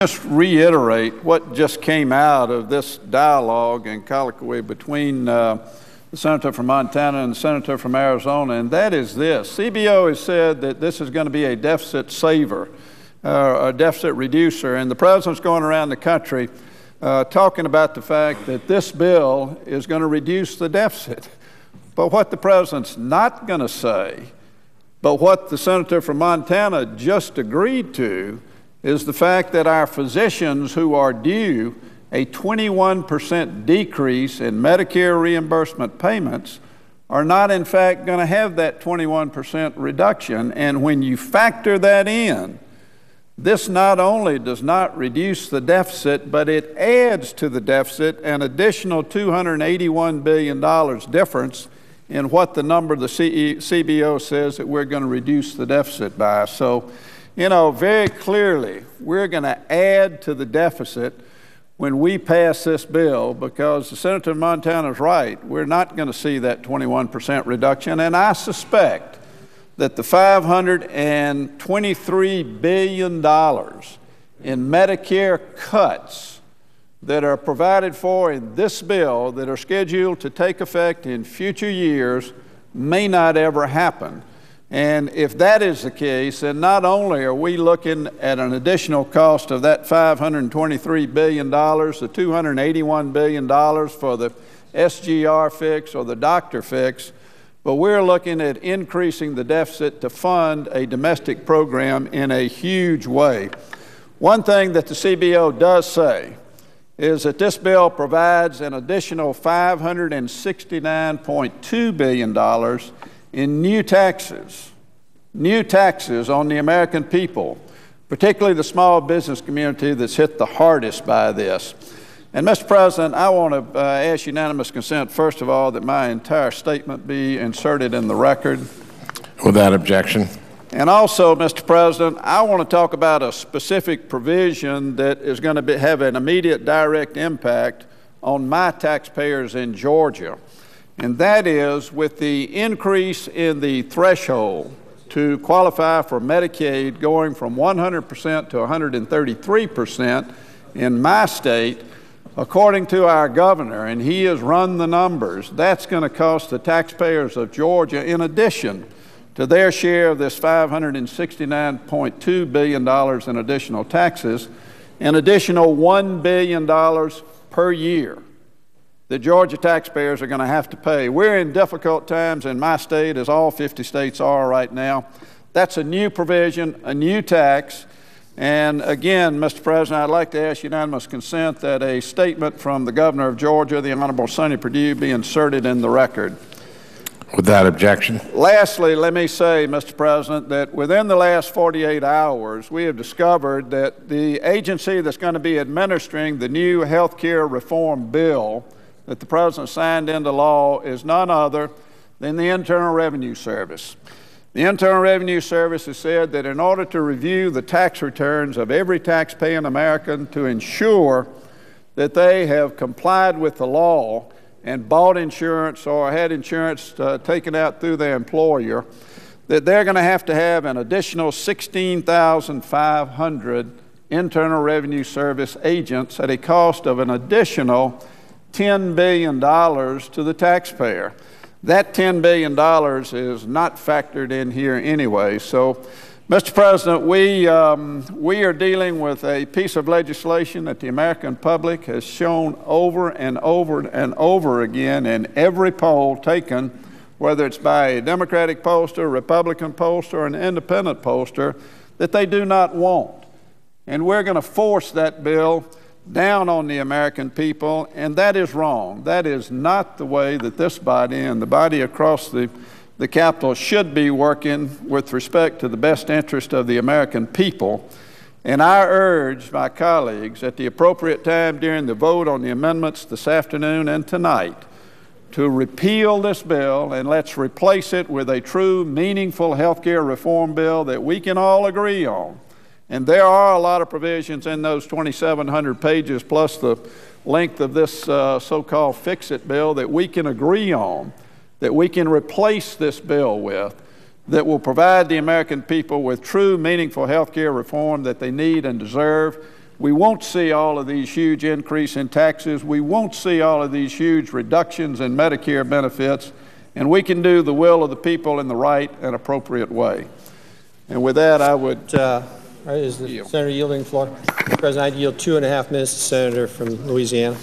Just reiterate what just came out of this dialogue and colloquy between the senator from Montana and the senator from Arizona, and that is this. CBO has said that this is going to be a deficit saver, a deficit reducer, and the president's going around the country talking about the fact that this bill is going to reduce the deficit. But what the president's not going to say, but what the senator from Montana just agreed to, is the fact that our physicians who are due a 21% decrease in Medicare reimbursement payments are not in fact going to have that 21% reduction. And when you factor that in, this not only does not reduce the deficit, but it adds to the deficit an additional $281 billion difference in what the number the CBO says that we're going to reduce the deficit by. So, you know, very clearly, we're going to add to the deficit when we pass this bill, because the senator from Montana is right. We're not going to see that 21% reduction, and I suspect that the $523 billion in Medicare cuts that are provided for in this bill that are scheduled to take effect in future years may not ever happen. And if that is the case, then not only are we looking at an additional cost of that $523 billion, the $281 billion for the SGR fix or the doctor fix, but we're looking at increasing the deficit to fund a domestic program in a huge way. One thing that the CBO does say is that this bill provides an additional $569.2 billion in new taxes on the American people, particularly the small business community that's hit the hardest by this. And Mr. President, I want to ask unanimous consent, first of all, that my entire statement be inserted in the record. Without objection. And also, Mr. President, I want to talk about a specific provision that is going to have an immediate direct impact on my taxpayers in Georgia. And that is, with the increase in the threshold to qualify for Medicaid going from 100% to 133% in my state, according to our governor, and he has run the numbers, that's going to cost the taxpayers of Georgia, in addition to their share of this $569.2 billion in additional taxes, an additional $1 billion per year the Georgia taxpayers are going to have to pay. We're in difficult times in my state, as all 50 states are right now. That's a new provision, a new tax. And again, Mr. President, I'd like to ask unanimous consent that a statement from the governor of Georgia, the Honorable Sonny Perdue, be inserted in the record. Without objection. Lastly, let me say, Mr. President, that within the last 48 hours, we have discovered that the agency that's going to be administering the new health care reform bill that the President signed into law is none other than the Internal Revenue Service. The Internal Revenue Service has said that in order to review the tax returns of every taxpaying American to ensure that they have complied with the law and bought insurance or had insurance taken out through their employer, that they're going to have an additional 16,500 Internal Revenue Service agents at a cost of an additional $10 billion to the taxpayer. That $10 billion is not factored in here anyway. So, Mr. President, we are dealing with a piece of legislation that the American public has shown over and over and over again in every poll taken, whether it's by a Democratic pollster, Republican pollster, or an independent pollster, that they do not want. And we're going to force that bill down on the American people, and that is wrong. That is not the way that this body and the body across the Capitol should be working with respect to the best interest of the American people. And I urge my colleagues at the appropriate time during the vote on the amendments this afternoon and tonight to repeal this bill, and let's replace it with a true, meaningful health care reform bill that we can all agree on. And there are a lot of provisions in those 2,700 pages, plus the length of this so-called fix-it bill that we can agree on, that we can replace this bill with, that will provide the American people with true, meaningful health care reform that they need and deserve. We won't see all of these huge increase in taxes. We won't see all of these huge reductions in Medicare benefits, and we can do the will of the people in the right and appropriate way. And with that, I would... Is the Senator yielding the floor? President, I yield 2.5 minutes to the Senator from Louisiana.